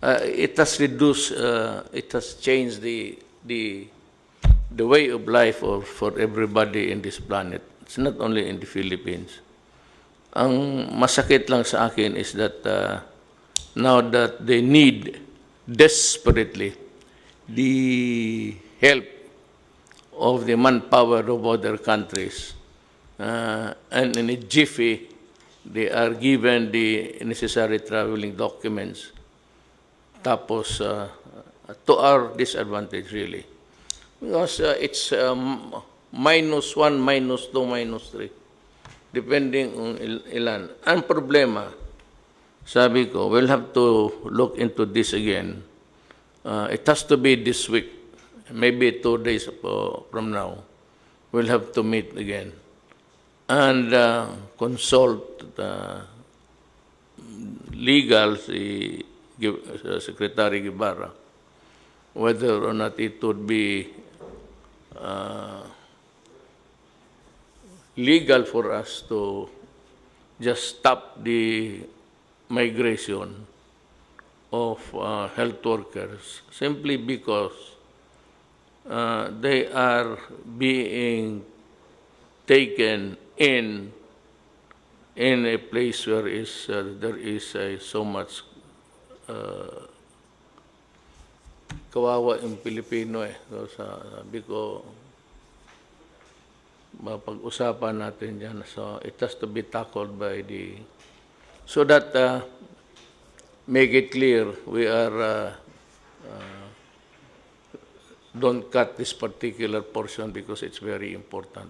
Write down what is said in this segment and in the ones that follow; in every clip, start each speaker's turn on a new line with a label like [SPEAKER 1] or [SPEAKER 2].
[SPEAKER 1] it has reduced, it has changed the way of life for everybody in this planet. It's not only in the Philippines. Ang masakit lang sa akin is that now that they need desperately the help of the manpower of other countries, and in a jiffy, they are given the necessary traveling documents. Tapos, to our disadvantage, really. Because it's -1, -2, -3, depending on ilan. Ang problema, sabi ko, we'll have to look into this again. It has to be this week, maybe 2 days from now. We'll have to meet again and consult legal, si Secretary Guevara, whether or not it would be legal for us to just stop the migration of health workers simply because they are being taken in a place where there is so much kawawa yung Pilipino eh. So, sabi ko, mapag-usapan natin yan. So it has to be tackled by so that make it clear we are don't cut this particular portion because it's very important.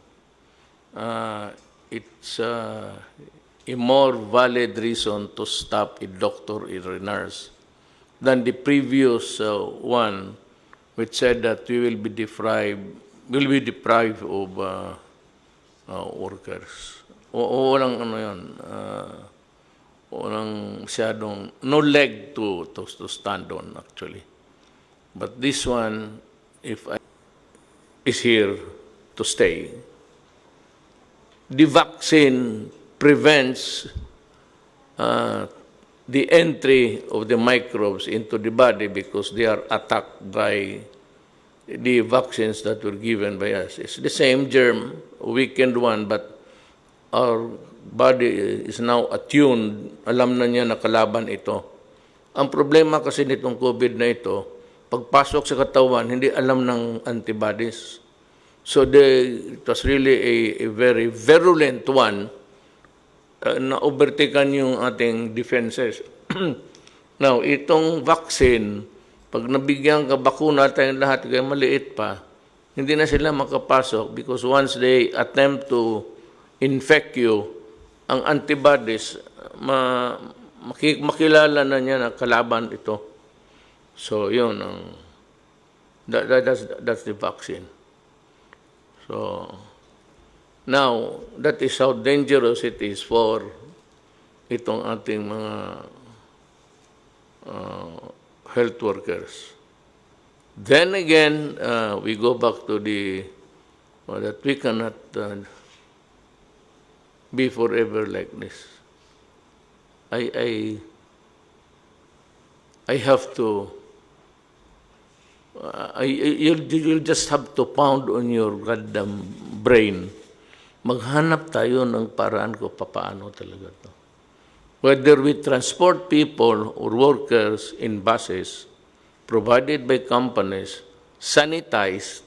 [SPEAKER 1] It's a more valid reason to stop a doctor or a nurse than the previous one, which said that we will be deprived of workers. Walang ano yun, walang masyadong, no leg to stand on actually. But this one, is here to stay. The vaccine prevents the entry of the microbes into the body because they are attacked by the vaccines that were given by us. It's the same germ, weakened one, but our body is now attuned. Alam na niya na kalaban ito. Ang problema kasi nitong COVID na ito, pagpasok sa katawan, hindi alam ng antibodies. So it was really a very virulent one na overtaken yung ating defenses. Now, itong vaccine, pag nabigyan ka bakuna tayong lahat, kaya maliit pa, hindi na sila makapasok because once they attempt to infect you, ang antibodies, makilala na niya na kalaban ito. So, yun, that's the vaccine. So, now, that is how dangerous it is for itong ating mga health workers. Then again, we go back to that we cannot be forever like this. I have to, you'll just have to pound on your goddamn brain. Maghanap tayo ng paraan ko papaano talaga to. Whether we transport people or workers in buses provided by companies, sanitized,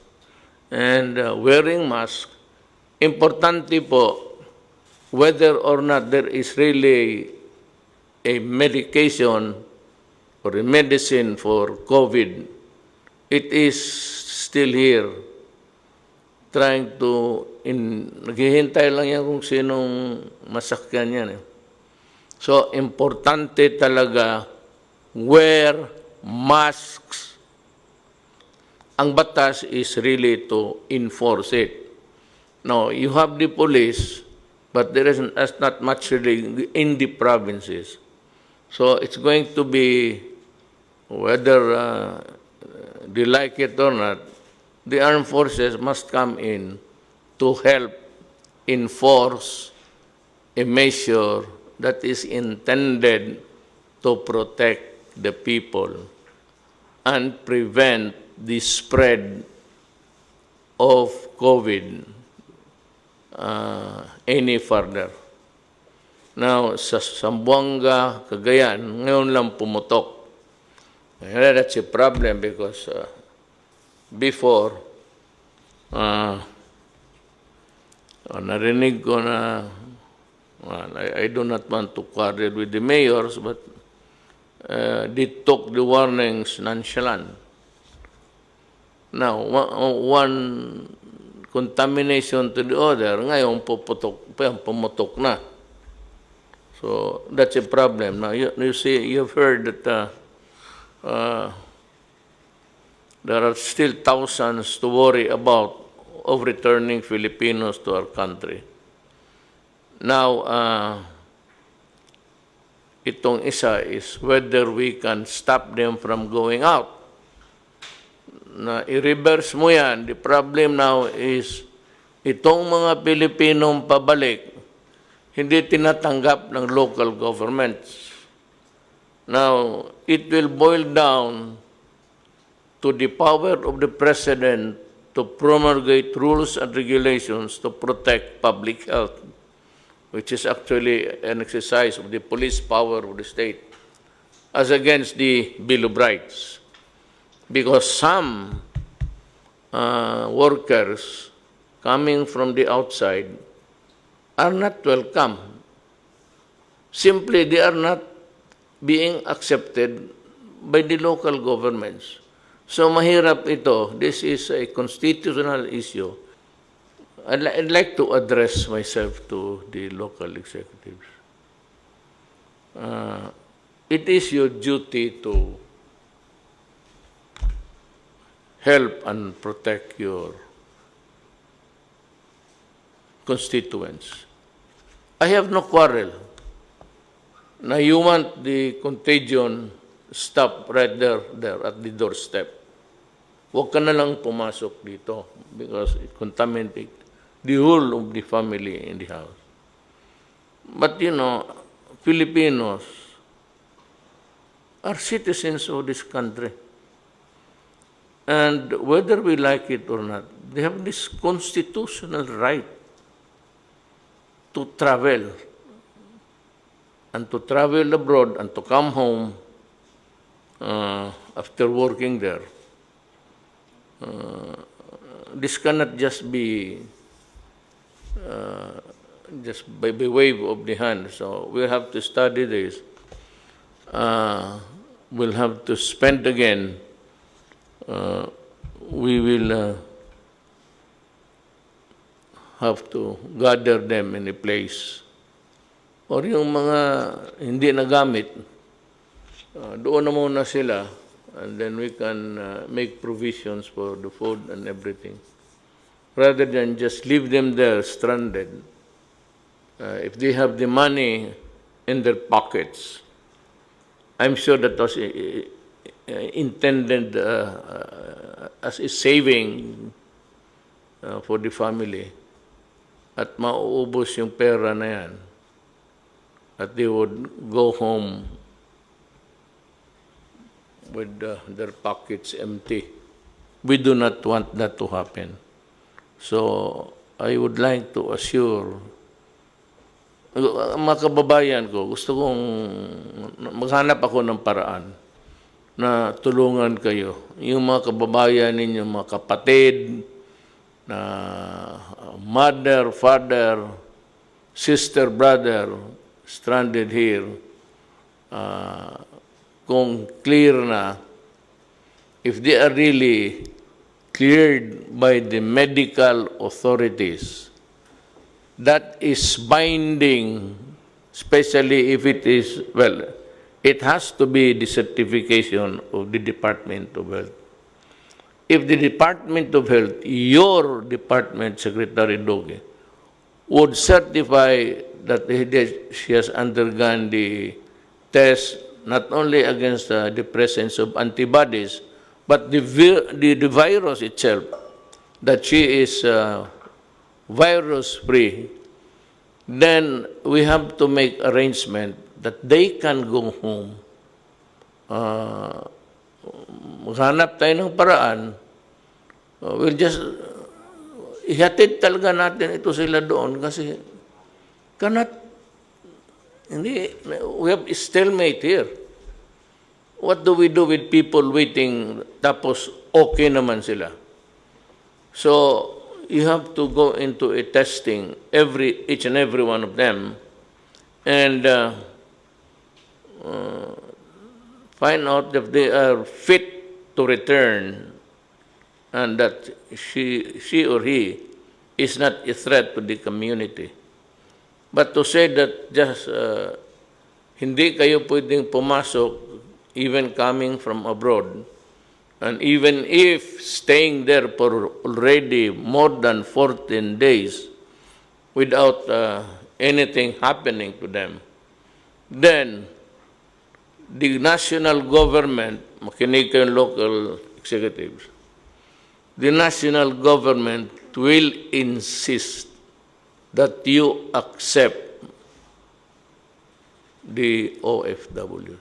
[SPEAKER 1] and wearing masks, importante po whether or not there is really a medication or a medicine for COVID, it is still here. Trying to, naghihintay lang yan kung sinong masakyan yan. So, importante talaga, wear masks. Ang batas is really to enforce it. Now, you have the police, but there is not much really in the provinces. So, it's going to be, whether they like it or not, the armed forces must come in to help enforce a measure that is intended to protect the people and prevent the spread of COVID any further. Now, sa Zamboanga, Cagayan, ngayon lang pumutok. That's a problem because before, narinig ko na, I do not want to quarrel with the mayors, but they took the warnings nonchalant. Now, one contamination to the other, ngayon pumutok na. So that's a problem. Now you see, you've heard that there are still thousands to worry about of returning Filipinos to our country. Now, itong isa is whether we can stop them from going out. Na i-reverse mo yan. The problem now is itong mga Pilipinong pabalik, hindi tinatanggap ng local governments. Now, it will boil down to the power of the President to promulgate rules and regulations to protect public health, which is actually an exercise of the police power of the state, as against the Bill of Rights. Because some workers coming from the outside are not welcome. Simply, they are not being accepted by the local governments. So mahirap ito. This is a constitutional issue. I'd like to address myself to the local executives. It is your duty to help and protect your constituents. I have no quarrel na you want the contagion stop right there at the doorstep. Huwag ka na lang pumasok dito because it contaminates the whole of the family in the house. But you know, Filipinos are citizens of this country. And whether we like it or not, they have this constitutional right to travel and to travel abroad and to come home after working there. This cannot just be just by wave of the hand. So we'll have to study this. We'll have to spend again. We will have to gather them in a place. Or yung mga hindi nagamit, doon na muna sila, and then we can make provisions for the food and everything. Rather than just leave them there stranded. If they have the money in their pockets, I'm sure that was intended as a saving for the family. At mauubos yung pera na yan. At they would go home with their pockets empty. We do not want that to happen. So, I would like to assure mga kababayan ko, gusto kong maghanap ako ng paraan na tulungan kayo. Yung mga kababayan ninyo, mga kapatid, na mother, father, sister, brother, stranded here, kung clear na, if they are really cleared by the medical authorities, that is binding, especially if it is, well, it has to be the certification of the Department of Health. If the Department of Health, your department, Secretary Doge, would certify that she has undergone the test not only against the presence of antibodies, but the virus itself, that she is virus-free, then we have to make arrangement that they can go home uh, maghanap tayo ng paraan, we'll just, ihatid talaga natin ito sila doon kasi hindi, we have a stalemate here. What do we do with people waiting tapos okay naman sila? So, you have to go into a testing each and every one of them and find out if they are fit to return and that she or he is not a threat to the community. But to say that just hindi kayo pwedeng pumasok even coming from abroad, and even if staying there for already more than 14 days without anything happening to them, then the national government, makinig kayong local executives, the national government will insist that you accept the OFW.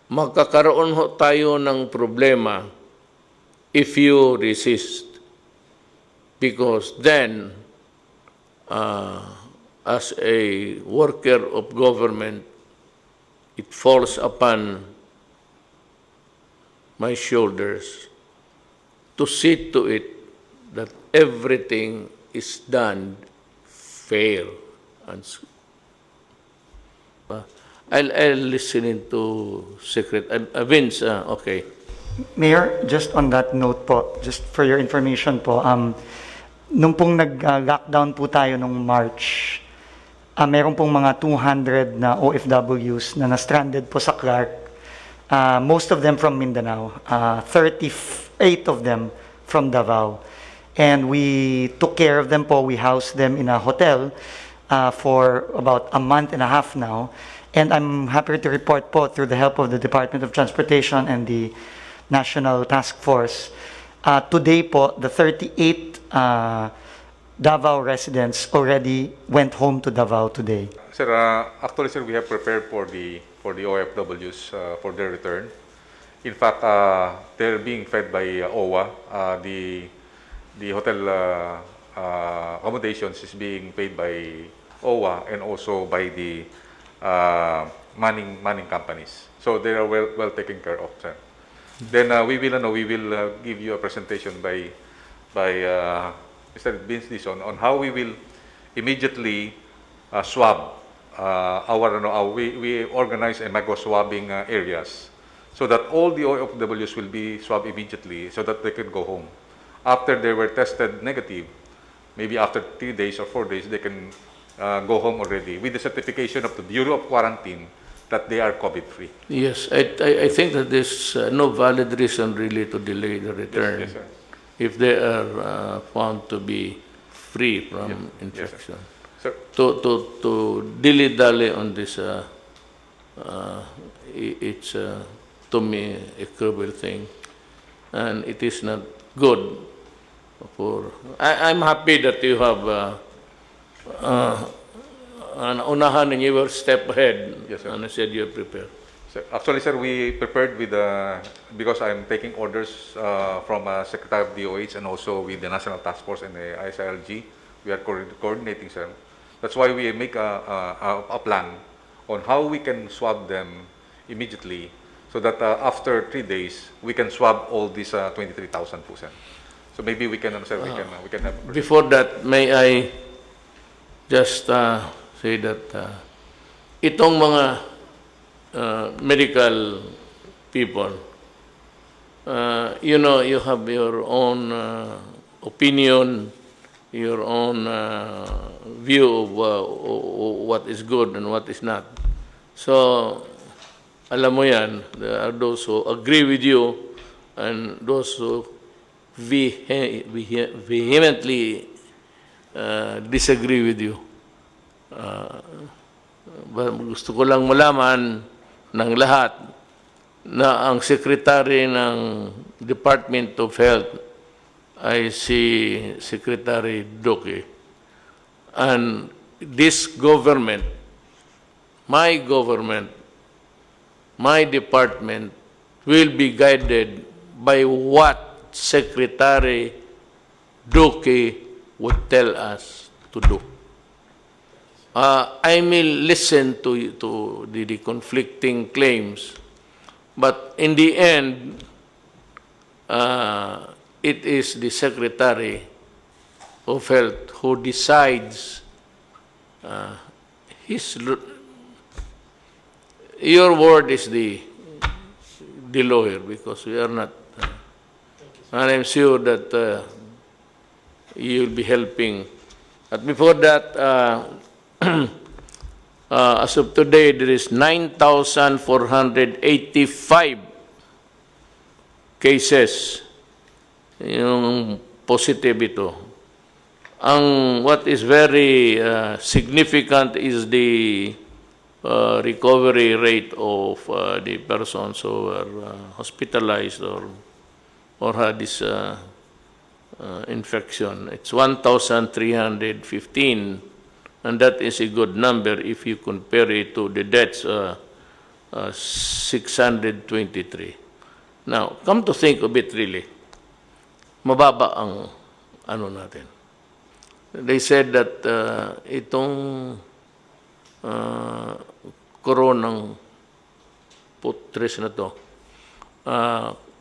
[SPEAKER 1] Magkakaroon ho tayo ng problema if you resist. Because then, as a worker of government, it falls upon my shoulders to see to it that everything is done fair and I'll listen to Vince, okay.
[SPEAKER 2] Mayor, just on that note po, just for your information po, nung pong nag-lockdown po tayo nung March, meron pong mga 200 na OFWs na na-stranded po sa Clark, most of them from Mindanao, 38 of them from Davao. And we took care of them po, we housed them in a hotel for about a month and a half now. And I'm happy to report po through the help of the Department of Transportation and the National Task Force. Today po, the 38 Davao residents already went home to Davao today.
[SPEAKER 3] Sir, actually, sir, we have prepared for the OFWs for their return. In fact, they're being fed by OWA. The hotel accommodations is being paid by OWA and also by the manning companies. So they are well taken care of, sir. Then we will give you a presentation by Mr. Vince Sison on how we will immediately swab we organize a micro swabbing areas so that all the OFWs will be swabbed immediately so that they can go home. After they were tested negative, maybe after 3 days or 4 days, they can go home already with the certification of the Bureau of Quarantine that they are COVID-free.
[SPEAKER 1] Yes, I think that there's no valid reason really to delay the return.
[SPEAKER 3] Yes, sir.
[SPEAKER 1] If they are found to be free from infection.
[SPEAKER 3] Sir.
[SPEAKER 1] To dilly-dally on this, it's to me a cruel thing, and it is not good for. I'm happy that you have an unahan and you were step ahead.
[SPEAKER 3] Yes, sir.
[SPEAKER 1] And I said you're prepared.
[SPEAKER 3] Sir, actually, sir, we prepared with because I'm taking orders from Secretary of DOH and also with the National Task Force and the ISILG. We are coordinating, sir. That's why we make a plan on how we can swab them immediately so that after 3 days, we can swab all these 23,000 po, sir. So maybe we can, sir, we can have...
[SPEAKER 1] Before that, may I just say that itong mga medical people, you have your own opinion, your own view of what is good and what is not. So, alam mo yan, there are those who agree with you and those who vehemently disagree with you. Gusto ko lang malaman ng lahat na ang Secretary ng Department of Health ay si Secretary Duque. And this government, my government, my department will be guided by what Secretary Duque would tell us to do. I may listen to the conflicting claims, but in the end, it is the Secretary of Health who decides your word is the lawyer, because we are not, and I'm sure that you will be helping. But before that, as of today, there is 9,485 cases yung positive ito. What is very significant is the recovery rate of the persons who were hospitalized or had this infection. It's 1,315, and that is a good number if you compare it to the deaths, 623. Now, come to think of it, really, mababa ang ano natin. They said that itong koronang putres na to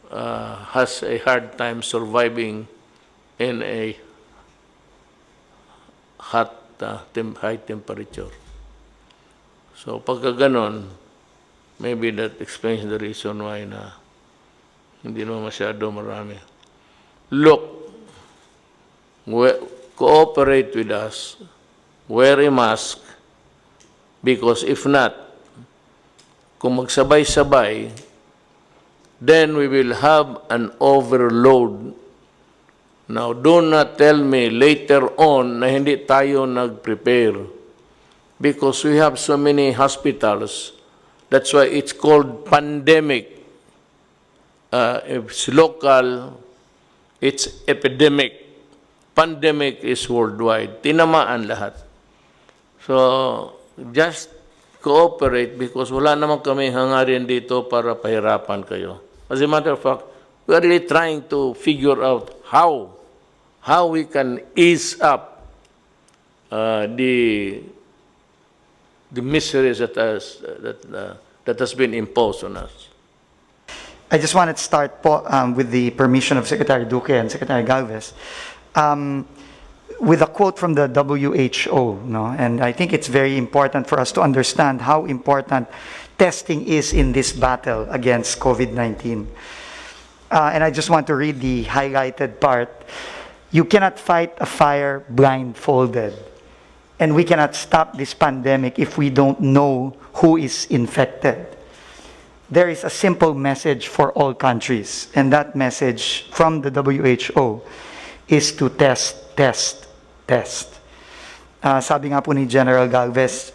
[SPEAKER 1] has a hard time surviving in a hot, high temperature. So pagka ganon, maybe that explains the reason why na hindi naman masyado marami. Look, cooperate with us, wear a mask, because if not, kung magsabay-sabay, then we will have an overload. Now, do not tell me later on na hindi tayo nag-prepare, because we have so many hospitals. That's why it's called pandemic. If it's local, it's epidemic. Pandemic is worldwide. Tinamaan lahat. So, just cooperate, because wala naman kami hangarin dito para pahirapan kayo. As a matter of fact, we are really trying to figure out how we can ease up the miseries that has been imposed on us.
[SPEAKER 2] I just wanted to start po, with the permission of Secretary Duque and Secretary Galvez, with a quote from the WHO, no? And I think it's very important for us to understand how important testing is in this battle against COVID-19. And I just want to read the highlighted part. You cannot fight a fire blindfolded, and we cannot stop this pandemic if we don't know who is infected. There is a simple message for all countries, and that message from the WHO is to test. Sabi nga po ni General Galvez,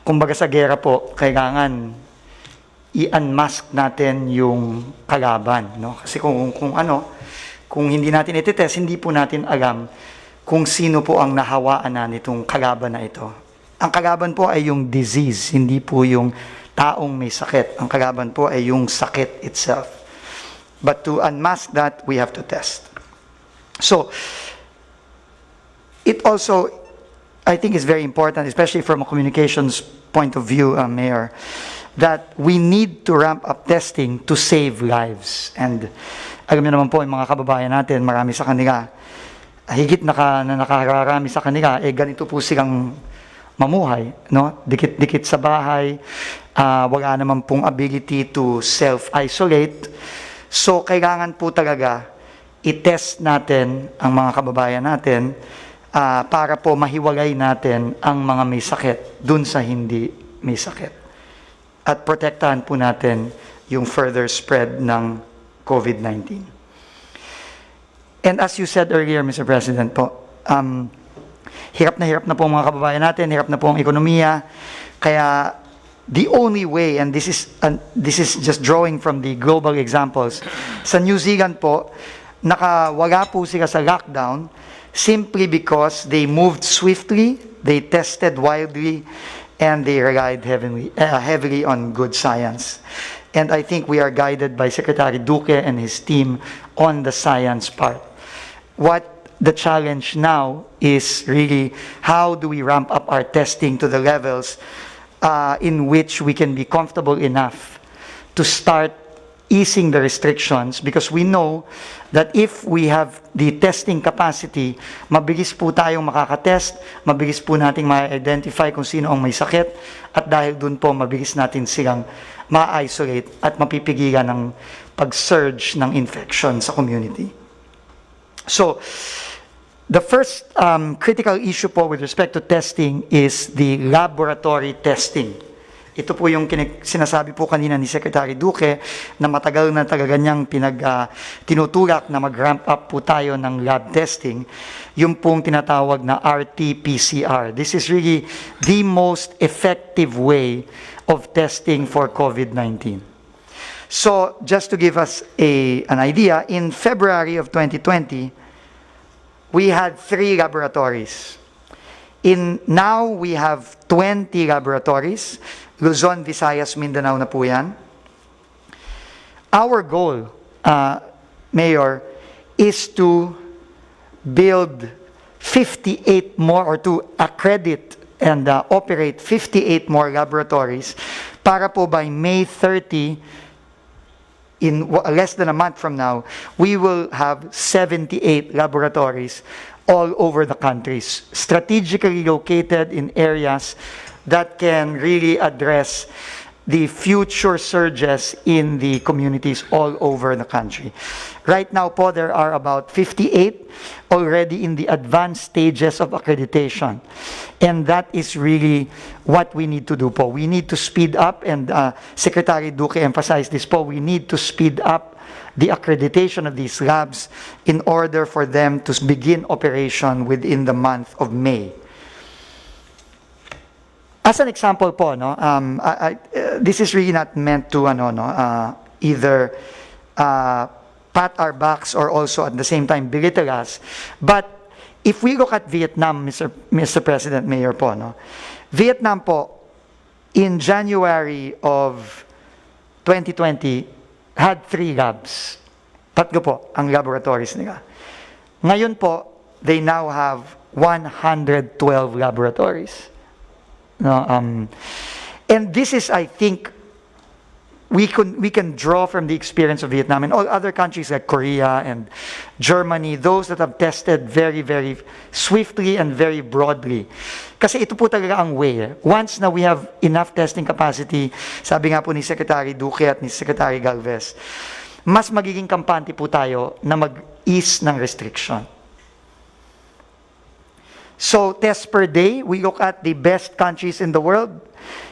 [SPEAKER 2] kumbaga sa gera po, kailangan i-unmask natin yung kalaban, no? Kasi kung hindi natin iti-test, hindi po natin alam kung sino po ang nahawaan na nitong kalaban na ito. Ang kalaban po ay yung disease, hindi po yung taong may sakit. Ang kalaban po ay yung sakit itself. But to unmask that, we have to test. So, it also, I think, is very important, especially from a communications point of view, Mayor, that we need to ramp up testing to save lives. And alam niyo naman po, yung mga kababayan natin, marami sa kanila, higit na nakararami sa kanila, ganito po silang mamuhay, no? Dikit-dikit sa bahay, wala naman pong ability to self-isolate. So, kailangan po talaga i-test natin ang mga kababayan natin para po mahiwalay natin ang mga may sakit dun sa hindi may sakit. At protektahan po natin yung further spread ng COVID-19. And as you said earlier, Mr. President po, hirap na po mga kababayan natin, hirap na po ang ekonomiya. Kaya the only way, and this is just drawing from the global examples, sa New Zealand po, nakawala po sila sa lockdown simply because they moved swiftly, they tested widely, and they relied heavily on good science. And I think we are guided by Secretary Duque and his team on the science part. What the challenge now is really how do we ramp up our testing to the levels in which we can be comfortable enough to start easing the restrictions, because we know that if we have the testing capacity, mabilis po tayong makakatest, mabilis po nating ma-identify kung sino ang may sakit, at dahil dun po mabilis natin silang ma-isolate at mapipigilan ng pag-surge ng infection sa community. So, the first critical issue po with respect to testing is the laboratory testing. Ito po yung sinasabi po kanina ni Secretary Duque na matagal na talaga niyang tinutulak na mag-ramp up po tayo ng lab testing, yung pong tinatawag na RT-PCR. This is really the most effective way of testing for COVID-19. So, just to give us an idea, in February of 2020, we had 3 laboratories. Now we have 20 laboratories. Luzon, Visayas, Mindanao na po yan. Our goal, Mayor, is to build 58 more, or to accredit and operate 58 more laboratories para po by May 30, in less than a month from now, we will have 78 laboratories all over the country, strategically located in areas that can really address the future surges in the communities all over the country. Right now po, there are about 58 already in the advanced stages of accreditation. And that is really what we need to do po. We need to speed up, and Secretary Duque emphasized this po, we need to speed up the accreditation of these labs in order for them to begin operation within the month of May. As an example po, no, this is really not meant to either pat our backs or also at the same time belittle us. But if we look at Vietnam, Mr. President, Mayor po, no, Vietnam po, in January of 2020, had 3 labs. 3 po ang laboratories nila. Ngayon po, they now have 112 laboratories. No, and this is, I think, we can draw from the experience of Vietnam and all other countries like Korea and Germany, those that have tested very, very swiftly and very broadly. Kasi ito po talaga ang way. Once na we have enough testing capacity, sabi nga po ni Secretary Duque at ni Secretary Galvez, mas magiging kampante po tayo na mag-ease ng restriction. So, tests per day, we look at the best countries in the world.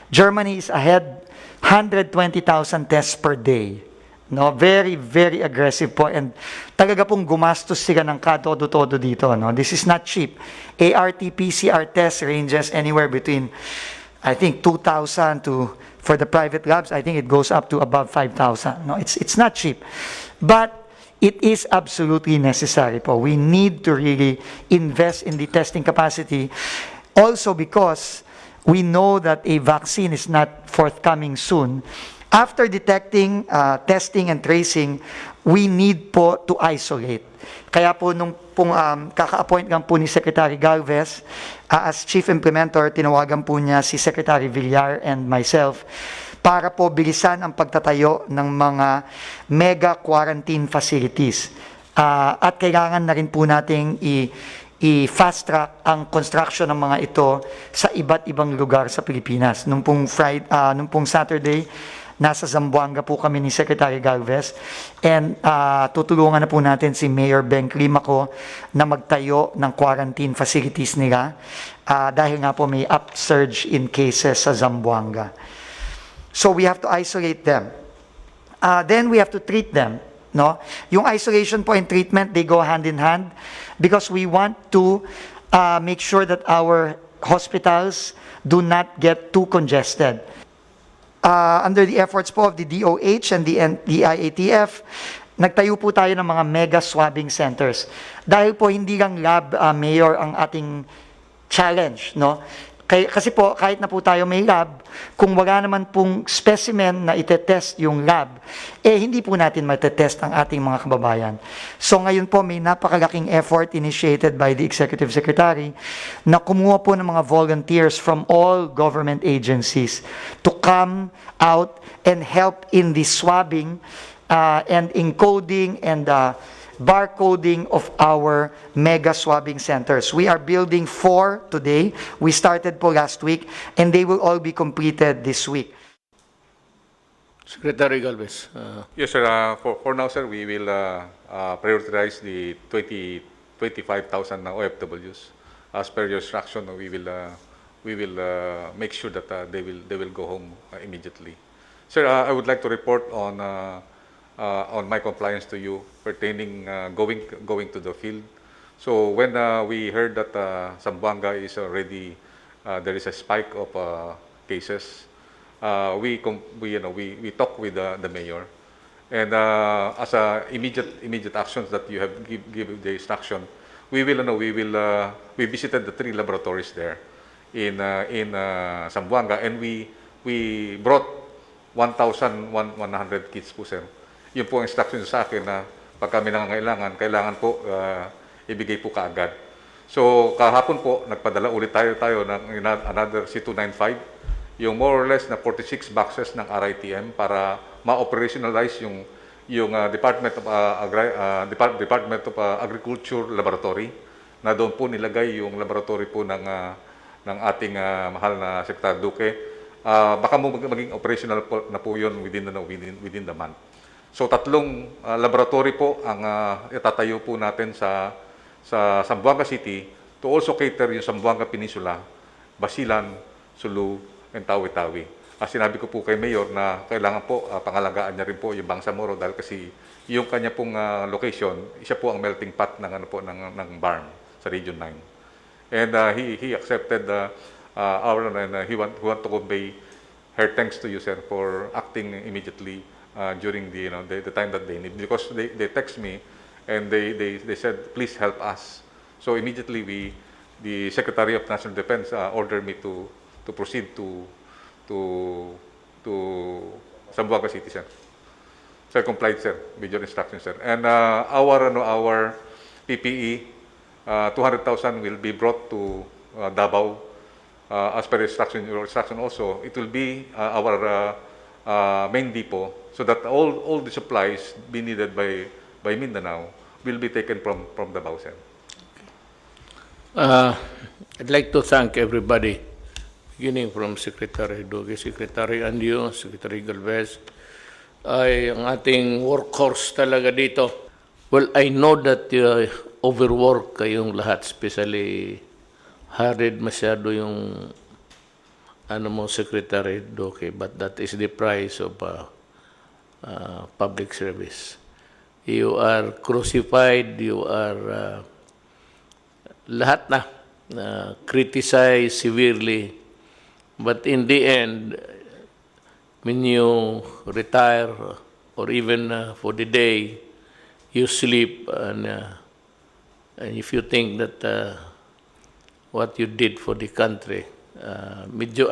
[SPEAKER 2] Germany is ahead, 120,000 tests per day. No, very, very aggressive po. And talaga pong gumastos sila ng katodo-todo dito. No? This is not cheap. ART-PCR test ranges anywhere between, I think, 2,000 to, for the private labs, I think it goes up to above 5,000. No, it's not cheap. But it is absolutely necessary po. We need to really invest in the testing capacity. Also because we know that a vaccine is not forthcoming soon. After detecting, testing, and tracing, we need po to isolate. Kaya po nung pong kaka-appoint lang po ni Secretary Galvez, as Chief Implementer, tinawagan po niya si Secretary Villar and myself para po bilisan ang pagtatayo ng mga mega quarantine facilities. At kailangan na rin po nating i-fast track ang construction ng mga ito sa iba't ibang lugar sa Pilipinas. Nung pong Saturday, nasa Zamboanga po kami ni Secretary Galvez, and tutulungan na po natin si Mayor Ben Climaco na magtayo ng quarantine facilities nila dahil nga po may upsurge in cases sa Zamboanga. So we have to isolate them. Then we have to treat them. No? Yung isolation po and treatment, they go hand in hand because we want to make sure that our hospitals do not get too congested. Under the efforts po of the DOH and the IATF, nagtayo po tayo ng mga mega swabbing centers. Dahil po hindi lang lab, Mayor, ang ating challenge, no? Kasi po, kahit na po tayo may lab, kung wala naman pong specimen na itetest yung lab, hindi po natin matetest ang ating mga kababayan. So ngayon po, may napakalaking effort initiated by the Executive Secretary na kumuha po ng mga volunteers from all government agencies to come out and help in the swabbing and encoding and barcoding of our mega swabbing centers. We are building 4 today. We started po last week, and they will all be completed this week.
[SPEAKER 1] Secretary Galvez.
[SPEAKER 3] Yes, sir. For now, sir, we will prioritize the 25,000 OFWs. As per your instruction, we will make sure that they will go home immediately. Sir, I would like to report on my compliance to you pertaining going to the field. So when we heard that Zamboanga is already there is a spike of cases, we talk with the mayor, and as immediate actions that you have give the instruction, we visited the 3 laboratories there in Zamboanga, and we brought 1,100 kits po, sir. Yun po ang instruction sa akin na pag kami kailangan po ibigay po kaagad. So kahapon po nagpadala ulit tayo ng another C295, yung more or less na 46 boxes ng RITM para ma-operationalize yung Department of Agriculture Laboratory, na doon po nilagay yung laboratory po ng ating mahal na Secretary Duque. Baka maging operational po na po yun within the month. So 3 laboratory po ang itatayo po natin sa Zamboanga City to also cater yung Zamboanga Peninsula, Basilan, Sulu, and Tawi-Tawi. Sinabi ko po kay Mayor na kailangan po pangalagaan niya rin po yung Bangsamoro, dahil kasi yung kanya pong location, isa po ang melting pot ng BARM sa Region 9. And he accepted he want to convey her thanks to you, sir, for acting immediately during the time that they need, because they text me and they said, please help us. So immediately the Secretary of National Defense ordered me to proceed to Zamboanga City, sir. Sir, complied, sir, with your instructions, sir. And our PPE, 200,000 will be brought to Davao as per your instruction also. It will be our main depot, so that all the supplies be needed by Mindanao will be taken from Davao, sir.
[SPEAKER 1] I'd like to thank everybody, beginning from Secretary Duque, Secretary Andio, Secretary Galvez, ay ang ating workhorse talaga dito. Well, I know that overwork kayong lahat, especially hurried masyado yung Secretary Duque, but that is the price of public service. You are crucified, you are lahat na criticized severely, but in the end, when you retire or even for the day, you sleep, and if you think that what you did for the country, medyo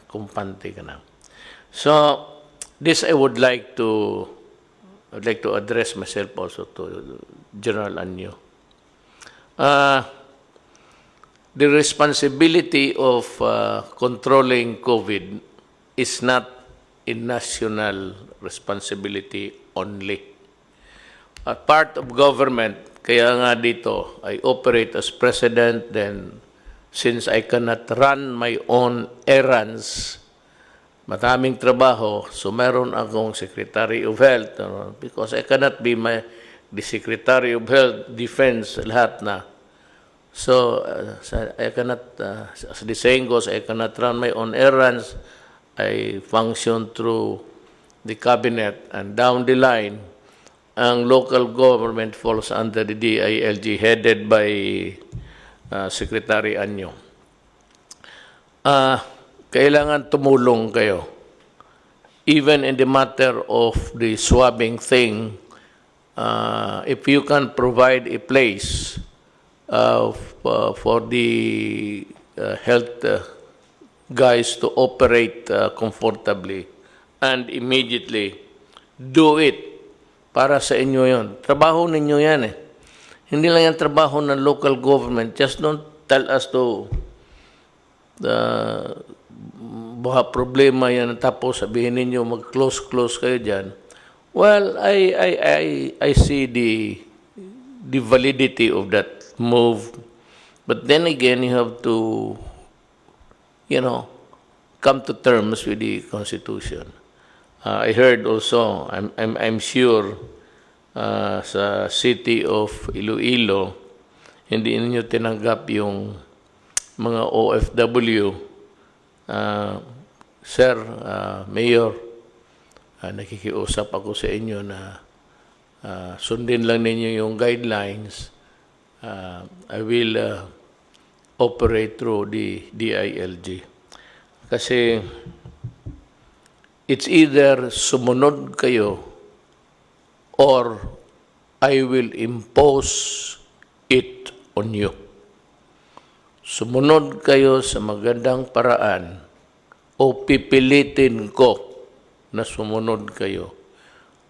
[SPEAKER 1] kumpante ka na. So this I would like to address myself also to General Anyo. The responsibility of controlling COVID is not a national responsibility only. Part of government, kaya nga dito, I operate as president, then since I cannot run my own errands, maraming trabaho, so meron akong Secretary of Health, because I cannot be the Secretary of Health, Defense, lahat na. So, I cannot, as the saying goes, I cannot run my own errands. I function through the cabinet, and down the line, ang local government falls under the DILG headed by Secretary Anyo. Kailangan tumulong kayo. Even in the matter of the swabbing thing, if you can provide a place for the health guys to operate comfortably and immediately do it. Para sa inyo yon. Trabaho ninyo yan eh. Hindi lang yan trabaho ng local government. Just don't tell us to buha problema yan tapos sabihin ninyo mag-close kayo dyan. Well, I see the validity of that move. But then again, you have to, come to terms with the Constitution. I heard also, I'm sure, sa city of Iloilo, hindi ninyo tinanggap yung mga OFW. Sir, Mayor, nakikiusap ako sa inyo na sundin lang ninyo yung guidelines. I will operate through the DILG. Kasi it's either sumunod kayo or I will impose it on you. Sumunod kayo sa magandang paraan o pipilitin ko na sumunod kayo,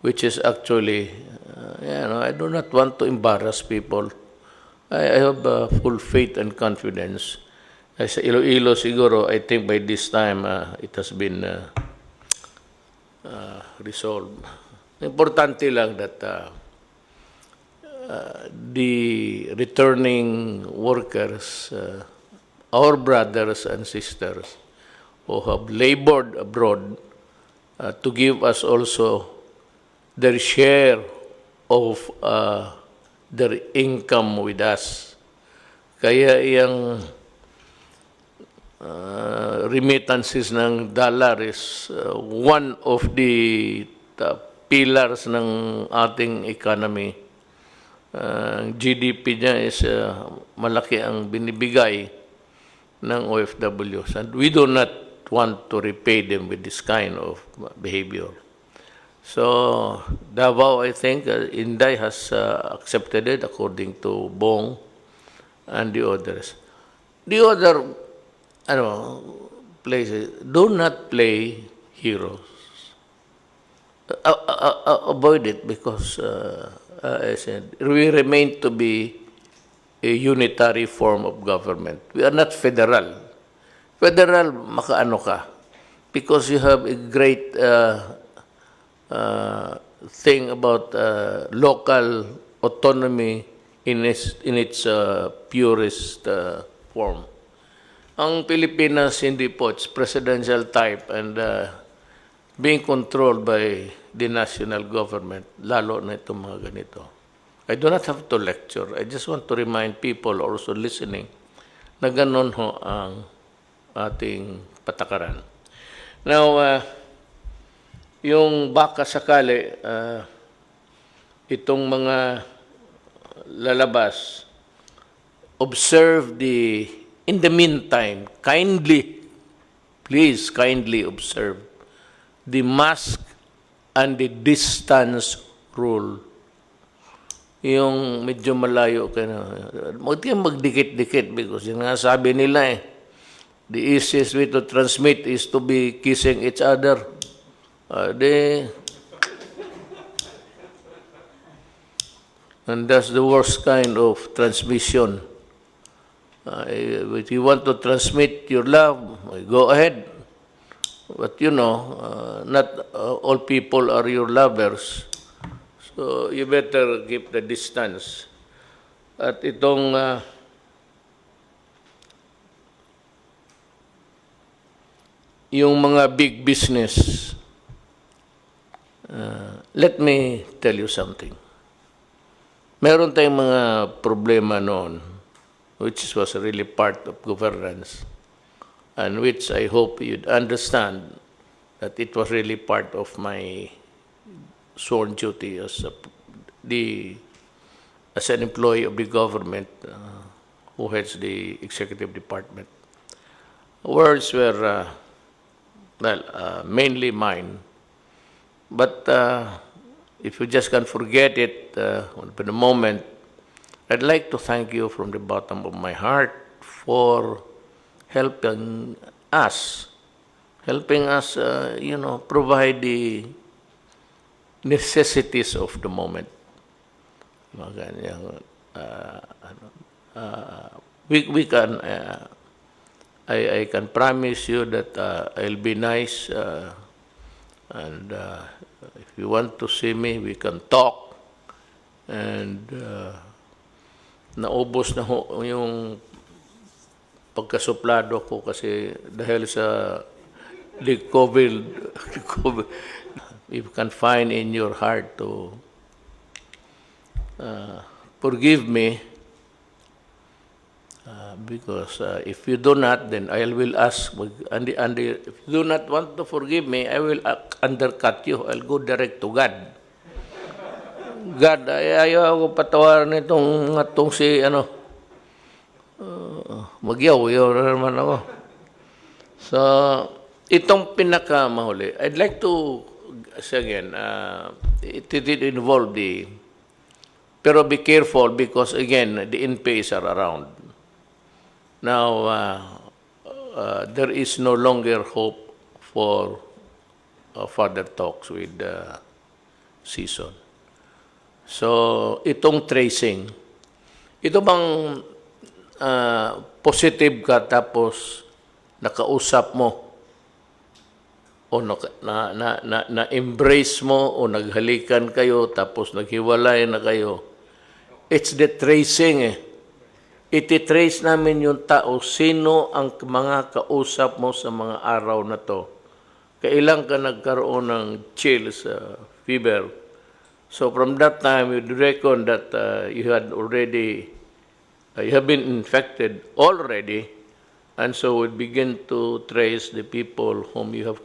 [SPEAKER 1] which is actually, I do not want to embarrass people. I have full faith and confidence. Sa Iloilo siguro, I think by this time, it has been resolved. Importante lang that the returning workers, our brothers and sisters who have labored abroad to give us also their share of their income with us. Kaya yung remittances ng dollar is one of the pillars ng ating economy. GDP niya is malaki ang binibigay ng OFWs. And we do not want to repay them with this kind of behavior. So, Davao, I think, Inday has accepted it according to Bong and the others. The other places, do not play heroes. Avoid it because, I said, we remain to be a unitary form of government. We are not federal. Federal, makaano ka. Because you have a great thing about local autonomy in its purest form. Ang Pilipinas, hindi po, it's presidential type and being controlled by the national government, lalo na itong mga ganito. I do not have to lecture. I just want to remind people also listening na ganon ho ang ating patakaran. Now, yung baka sakali, itong mga lalabas, in the meantime, please kindly observe the mask and the distance rule. Yung medyo malayo kayo. Huwag kayong magdikit-dikit because yung nga sabi nila the easiest way to transmit is to be kissing each other. And that's the worst kind of transmission. If you want to transmit your love, go ahead. But not all people are your lovers. So you better keep the distance. At itong yung mga big business, let me tell you something. Meron tayong mga problema noon, which was really part of governance, and which I hope you'd understand that it was really part of my sworn duty as an employee of the government who heads the executive department. Words were, mainly mine. But if you just can't forget it for the moment, I'd like to thank you from the bottom of my heart for helping us, provide the necessities of the moment. Mga ganyang, we can, I can promise you that I'll be nice, and if you want to see me, we can talk. And naubos na ho yung pagkasuplado ko kasi dahil sa the COVID, if you can find in your heart to forgive me, because if you do not, then I will ask, and if you do not want to forgive me, I will undercut you. I'll go direct to God. God, ayaw ako patawaran itong si, magyaw naman ako. So, itong pinakamahuli, I'd like to, again, it did involve pero be careful because, again, the NPAs are around. Now, there is no longer hope for further talks with Sison. So, itong tracing, ito bang positive ka tapos nakausap mo o na-embrace mo o naghalikan kayo tapos naghiwalay na kayo? It's the tracing eh. Iti-trace namin yung tao, sino ang mga kausap mo sa mga araw na to. Kailan ka nagkaroon ng chills, fever. So from that time, we reckon that you had already, you have been infected already, and so we begin to trace the people whom you have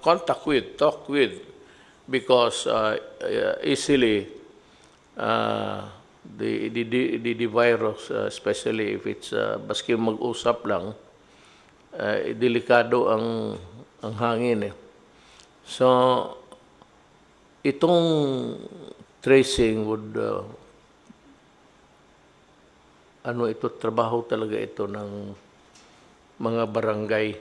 [SPEAKER 1] contact with, talk with, because easily the virus, especially if it's baski mag-usap lang, delikado ang hangin eh. So itong tracing would ito trabaho talaga ito ng mga barangay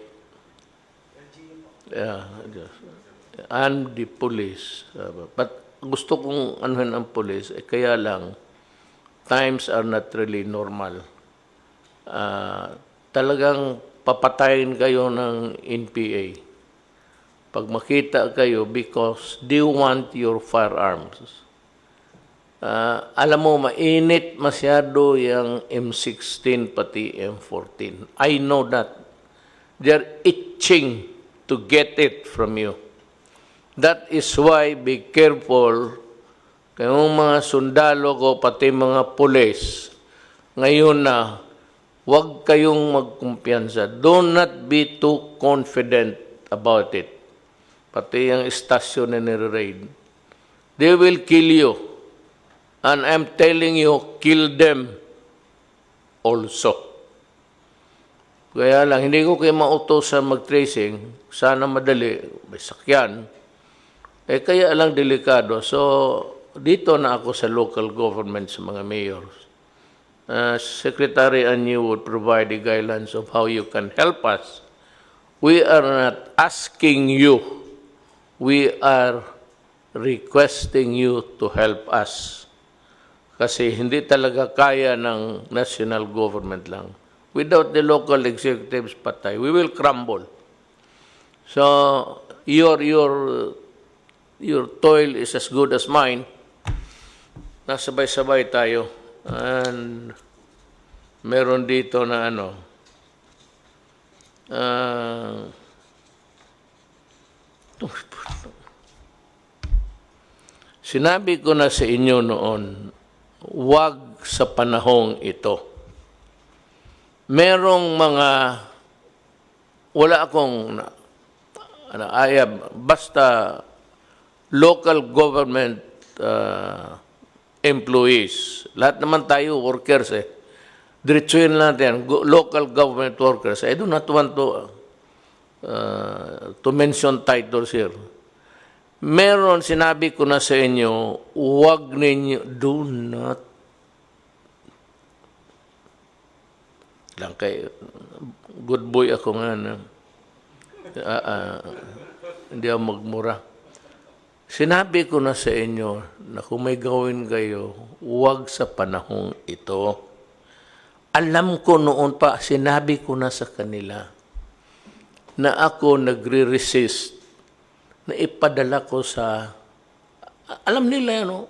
[SPEAKER 1] and the police. But gusto kong anuhin ang police, kaya lang times are not really normal. Talagang papatayin kayo ng NPA pag makita kayo because they want your firearms. Alam mo, mainit masyado yung M16 pati M14. I know that. They're itching to get it from you. That is why be careful kayong mga sundalo ko pati mga pulis. Ngayon na, huwag kayong magkumpiyansa. Do not be too confident about it. Pati yung istasyon na nire-raid. They will kill you. And I'm telling you, kill them also. Kaya lang, hindi ko kayo mautosan mag-tracing. Sana madali, may sakyan. Kaya lang delikado. So, dito na ako sa local government, sa mga mayors. Secretary and you would provide the guidelines of how you can help us. We are not asking you. We are requesting you to help us. Kasi hindi talaga kaya ng national government lang. Without the local executives, patay. We will crumble. So, your toil is as good as mine. Nasabay-sabay tayo. And meron dito na sinabi ko na sa inyo noon, huwag sa panahong ito. Merong mga, wala akong basta local government employees. Lahat naman tayo workers eh. Diretsuhin natin, local government workers. I do not want to mention titles here. Meron, sinabi ko na sa inyo, huwag ninyo, do not, lang kayo, good boy ako nga na hindi ako magmura. Sinabi ko na sa inyo na kung may gawin kayo, huwag sa panahong ito. Alam ko noon pa, sinabi ko na sa kanila na ako nagre-resist na ipadala ko sa, alam nila no?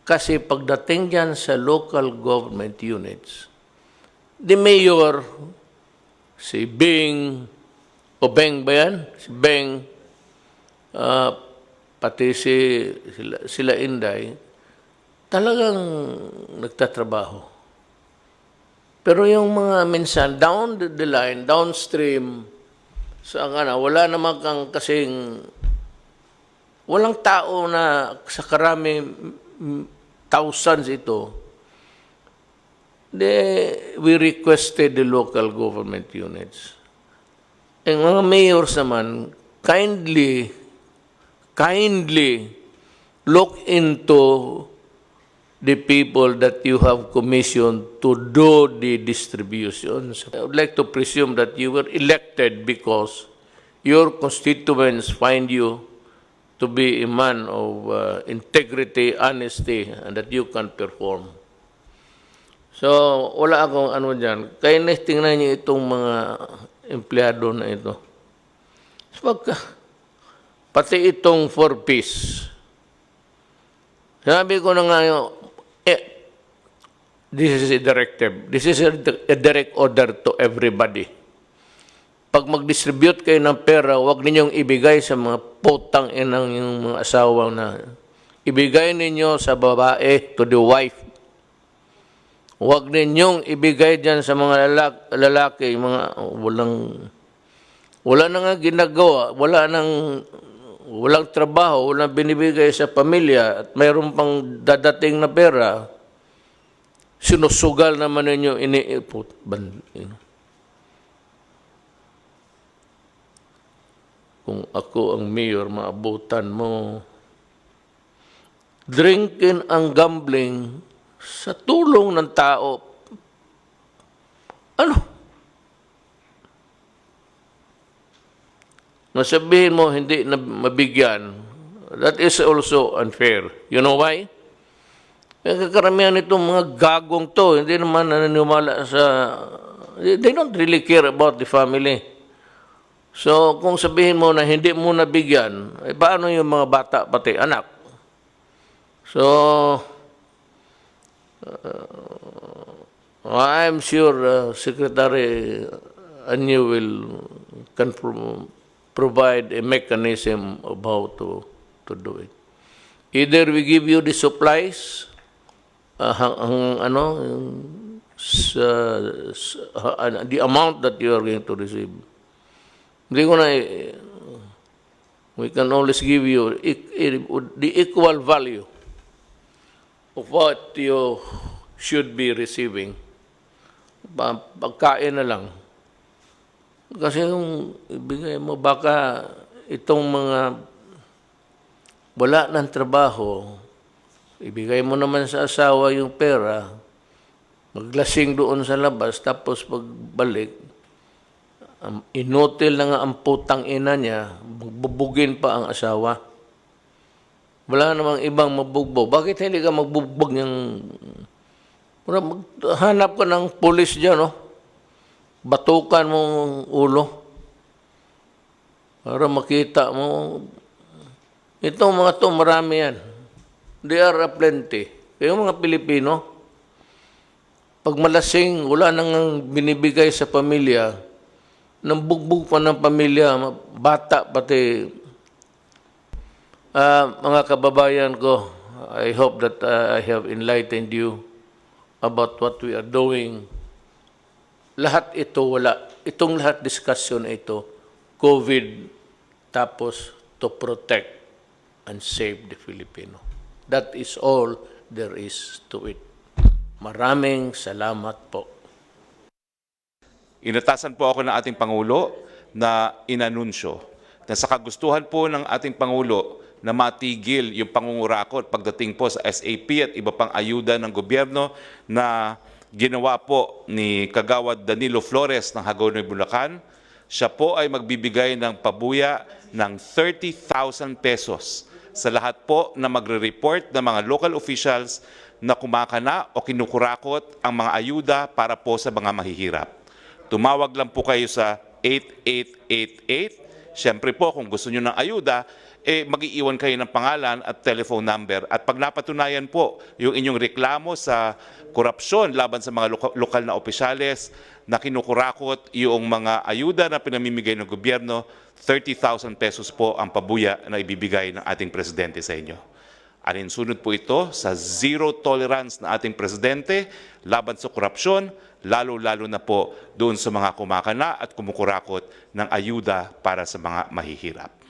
[SPEAKER 1] Kasi pagdating dyan sa local government units, the mayor, si Bing, o Beng ba yan? Si Beng, pati sila Inday, talagang nagtatrabaho. Pero yung mga minsan, down the line, downstream, wala naman kang kasing, walang tao na sa karami, thousands ito, we requested the local government units. Ang mga mayors naman, kindly look into the people that you have commissioned to do the distributions. I would like to presume that you were elected because your constituents find you to be a man of integrity, honesty, and that you can perform. So, wala akong ano dyan. Kaya tingnan niyo itong mga empleyado na ito. Pati itong 4-piece. Sabi ko na nga this is a directive. This is a direct order to everybody. Pag mag-distribute kayo ng pera, huwag ninyong ibigay sa mga putang inang yung mga asawang na ibigay ninyo sa babae, to the wife. Huwag ninyong ibigay dyan sa mga lalaki, mga wala na nga ginagawa, walang trabaho, walang binibigay sa pamilya, at mayroon pang dadating na pera, sinusugal naman ninyo, iniipot. Kung ako ang mayor, maabutan mo. Drinking ang gambling sa tulong ng tao. Ano? Nasabihin mo hindi na mabigyan. That is also unfair. You know why? Yung kakaramihan itong mga gagong to, hindi naman naniniwala sa... They don't really care about the family. So, kung sabihin mo na hindi mo nabigyan, paano yung mga bata pati anak? So, I'm sure Secretary Anyo will provide a mechanism of how to do it. Either we give you the supplies, the amount that you are going to receive. Hindi ko na, we can always give you the equal value of what you should be receiving. Pagkain na lang. Kasi yung ibigay mo, baka itong mga wala ng trabaho, ibigay mo naman sa asawa yung pera, maglasing doon sa labas, tapos pagbalik, inutil na nga ang putang ina niya, magbubugin pa ang asawa. Wala namang ibang mabugbog. Bakit hindi ka magbugbog ng... Hanap ka ng pulis dyan, no? Batukan mo ang ulo para makita mo. Itong mga to, marami yan. They are plenty. Kaya yung mga Pilipino, pag malasing, wala nang binibigay sa pamilya, nang bugbog pa ng pamilya, bata pati. Mga kababayan ko, I hope that I have enlightened you about what we are doing. Lahat ito, itong lahat discussion ito, COVID, tapos to protect and save the Filipino. That is all there is to it. Maraming salamat po.
[SPEAKER 4] Inatasan po ako ng ating Pangulo na inanunsyo na sa kagustuhan po ng ating Pangulo na matigil yung pangungurakot pagdating po sa SAP at iba pang ayuda ng gobyerno na ginawa po ni Kagawad Danilo Flores ng Hagonoy, Bulacan. Siya po ay magbibigay ng pabuya ng 30,000 pesos sa lahat po na magre-report ng mga local officials na kumakana o kinukurakot ang mga ayuda para po sa mga mahihirap. Tumawag lang po kayo sa 8888. Siyempre po, kung gusto nyo ng ayuda, mag-iiwan kayo ng pangalan at telephone number. At pag napatunayan po yung inyong reklamo sa korupsyon laban sa mga lokal na opisyales na kinukurakot yung mga ayuda na pinamimigay ng gobyerno, 30,000 pesos po ang pabuya na ibibigay ng ating presidente sa inyo. Alinsunod po ito sa zero tolerance na ating presidente laban sa korupsyon, lalo-lalo na po doon sa mga kumakana at kumukurakot ng ayuda para sa mga mahihirap.